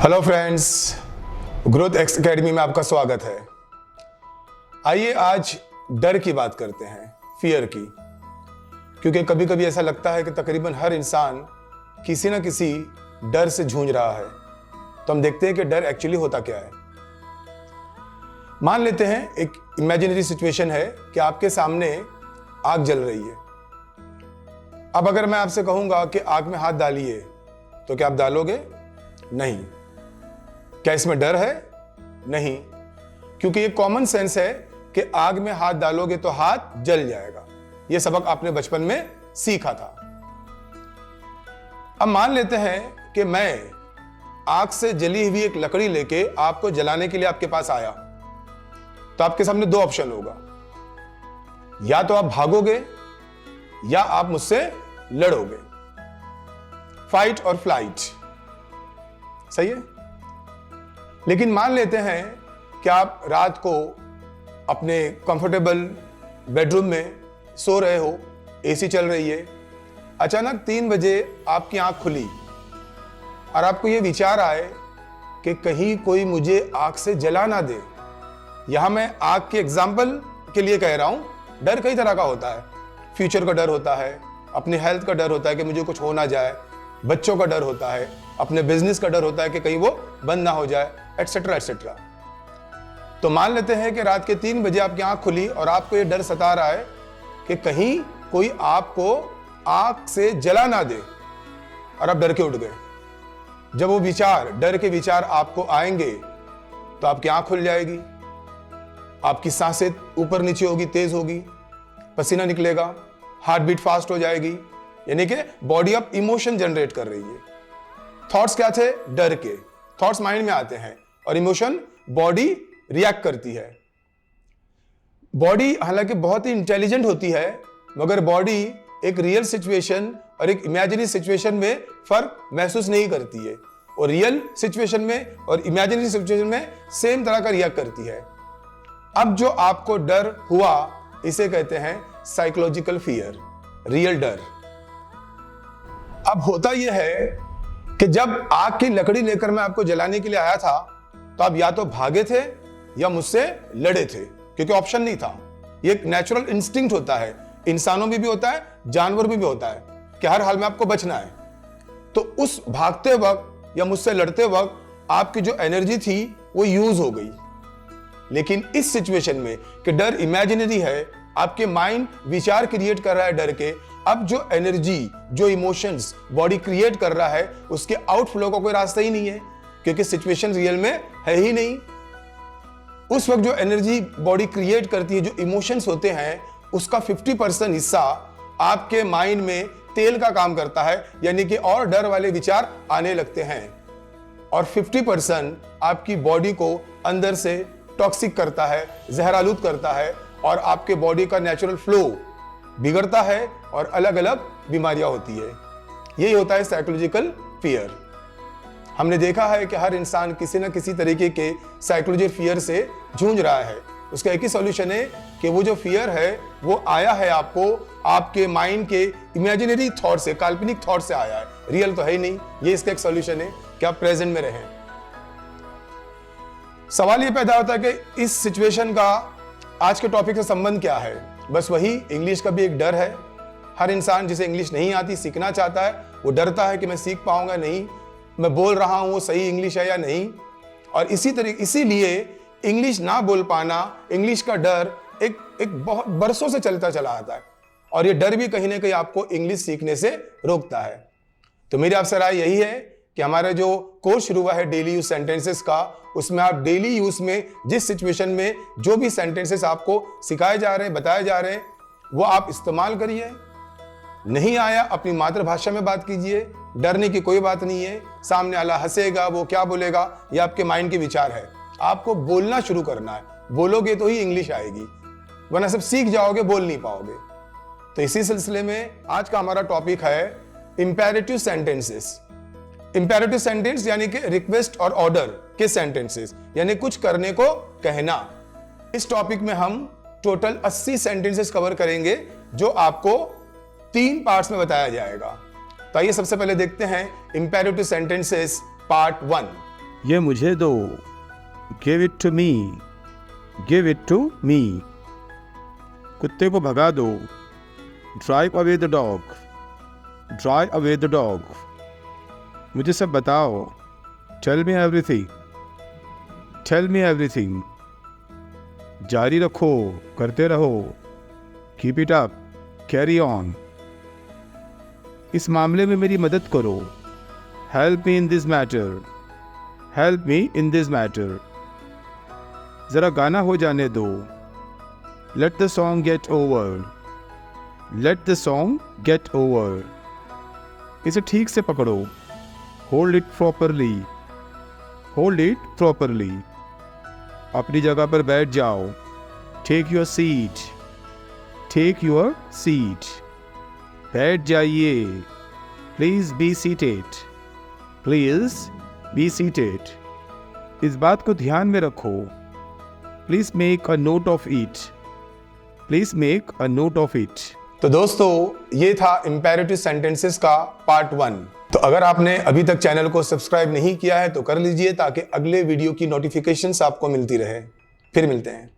Hello friends, growth x academy में आपका स्वागत है। आइए आज डर की बात करते हैं, फियर की, क्योंकि कभी कभी ऐसा लगता है कि तकरीबन हर इंसान किसी न किसी डर से जूझ रहा है। तो हम देखते हैं कि डर एक्चुअली होता क्या है। मान लेते हैं एक इमेजिनरी सिचुएशन है कि आपके सामने आग जल रही है। अब अगर मैं आपसे कहूंगा कि आग में हाथ डालिए, तो क्या आप डालोगे? नहीं। क्या इसमें डर है? नहीं, क्योंकि ये कॉमन सेंस है कि आग में हाथ डालोगे तो हाथ जल जाएगा। यह सबक आपने बचपन में सीखा था। अब मान लेते हैं कि मैं आग से जली हुई एक लकड़ी लेके आपको जलाने के लिए आपके पास आया, तो आपके सामने दो ऑप्शन होगा। या तो आप भागोगे या आप मुझसे लड़ोगे। फाइट और फ्लाइट, सही है। लेकिन मान लेते हैं कि आप रात को अपने कंफर्टेबल बेडरूम में सो रहे हो, एसी चल रही है, अचानक 3 बजे आपकी आंख खुली और आपको यह विचार आए कि कहीं कोई मुझे आग से जला ना दे। यहां मैं आग के एग्जाम्पल के लिए कह रहा हूं। डर कई तरह का होता है। फ्यूचर का डर होता है, अपनी हेल्थ का डर होता है कि मुझे कुछ हो ना जाए, बच्चों का डर होता है, अपने बिजनेस का डर होता है कि कहीं वो बंद ना हो जाए, एटसेट्रा एटसेट्रा। तो मान लेते हैं कि रात के 3 बजे आपकी आंख खुली और आपको ये डर सता रहा है कि कहीं कोई आपको आग से जला ना दे, और आप डर के उठ गए। जब वो विचार, डर के विचार आपको आएंगे तो आपकी आंख खुल जाएगी, आपकी सांसें ऊपर नीचे होगी, तेज होगी, पसीना निकलेगा, हार्ट बीट फास्ट हो जाएगी, यानी कि बॉडी अब इमोशन जनरेट कर रही है। थॉट्स क्या थे? डर के थॉट्स माइंड में आते हैं और इमोशन बॉडी रिएक्ट करती है। बॉडी हालांकि बहुत ही इंटेलिजेंट होती है, मगर बॉडी एक रियल सिचुएशन और एक इमेजिनरी सिचुएशन में फर्क महसूस नहीं करती है, और रियल सिचुएशन में और इमेजिनरी सिचुएशन में सेम तरह का रिएक्ट करती है। अब जो आपको डर हुआ, इसे कहते हैं साइकोलॉजिकल फियर, रियल डर। अब होता यह है कि जब आग की लकड़ी लेकर मैं आपको जलाने के लिए आया था, तो आप या तो भागे थे या मुझसे लड़े थे, क्योंकि ऑप्शन नहीं था। ये एक नेचुरल इंस्टिंक्ट होता है, इंसानों में भी होता है, जानवर में भी होता है कि हर हाल में आपको बचना है। तो उस भागते वक्त या मुझसे लड़ते वक्त आपकी जो एनर्जी थी वो यूज हो गई। लेकिन इस सिचुएशन में कि डर इमेजिनरी है, आपके माइंड विचार क्रिएट कर रहा है डर के, अब जो एनर्जी, जो इमोशंस बॉडी क्रिएट कर रहा है, उसके आउटफ्लो का कोई रास्ता ही नहीं है, क्योंकि सिचुएशन रियल में है ही नहीं। उस वक्त जो एनर्जी बॉडी क्रिएट करती है, जो इमोशंस होते हैं, उसका 50% हिस्सा आपके माइंड में तेल का काम करता है, यानी कि और डर वाले विचार आने लगते हैं, और 50% आपकी बॉडी को अंदर से टॉक्सिक करता है, जहरालूद करता है, और आपके बॉडी का नेचुरल फ्लो बिगड़ता है और अलग अलग बीमारियां होती है। यही होता है साइकोलॉजिकल फियर। हमने देखा है कि हर इंसान किसी न किसी तरीके के साइकोलॉजिकल फियर से जूझ रहा है। उसका एक ही सॉल्यूशन है कि वो जो फियर है वो आया है आपको आपके माइंड के इमेजिनरी थॉट से, काल्पनिक थॉट से आया है, रियल तो है ही नहीं। ये इसका एक सॉल्यूशन है कि आप प्रेजेंट में रहें। सवाल ये पैदा होता है कि इस सिचुएशन का आज के टॉपिक से संबंध क्या है? बस वही, इंग्लिश का भी एक डर है। हर इंसान जिसे इंग्लिश नहीं आती, सीखना चाहता है, वो डरता है कि मैं सीख पाऊंगा नहीं, मैं बोल रहा हूं वो सही इंग्लिश है या नहीं। और इसीलिए इंग्लिश ना बोल पाना, इंग्लिश का डर एक बहुत बरसों से चलता चला आता है, और ये डर भी कहीं ना कहीं आपको इंग्लिश सीखने से रोकता है। तो मेरी आपसे राय यही है कि हमारा जो कोर्स शुरू हुआ है डेली यूज सेंटेंसेस का, उसमें आप डेली यूज में जिस सिचुएशन में जो भी सेंटेंसेस आपको सिखाए जा रहे हैं, बताए जा रहे हैं, वो आप इस्तेमाल करिए। नहीं आया, अपनी मातृभाषा में बात कीजिए, डरने की कोई बात नहीं है। सामने वाला हंसेगा, वो क्या बोलेगा, ये आपके माइंड के विचार है। आपको बोलना शुरू करना है, बोलोगे तो ही इंग्लिश आएगी, वरना सब सीख जाओगे, बोल नहीं पाओगे। तो इसी सिलसिले में आज का हमारा टॉपिक है इंपेरेटिव सेंटेंसेस। इंपेरेटिव सेंटेंस यानी कि रिक्वेस्ट और ऑर्डर के सेंटेंसेस, यानी कुछ करने को कहना। इस टॉपिक में हम टोटल 80 सेंटेंसेस कवर करेंगे, जो आपको 3 पार्ट्स में बताया जाएगा। तो आइए सबसे पहले देखते हैं इंपेरेटिव सेंटेंसेस पार्ट 1। ये मुझे दो, give it to me, give it to me. कुत्ते को भगा दो, drive away the dog, drive away the dog. मुझे सब बताओ, tell me everything, tell me everything. जारी रखो, करते रहो, keep it up, carry on. इस मामले में मेरी मदद करो, help me in this matter, help me in this matter. ज़रा गाना हो जाने दो, let the song get over, let the song get over. इसे ठीक से पकड़ो, hold it properly, hold it properly. अपनी जगह पर बैठ जाओ, take your seat, take your seat. बैठ जाइए, please be seated, please be seated. इस बात को ध्यान में रखो, please make a note of it, please make a note of it. तो दोस्तों, ये था इंपेरेटिव सेंटेंसेस का पार्ट 1। तो अगर आपने अभी तक चैनल को सब्सक्राइब नहीं किया है तो कर लीजिए, ताकि अगले वीडियो की नोटिफिकेशंस आपको मिलती रहे। फिर मिलते हैं।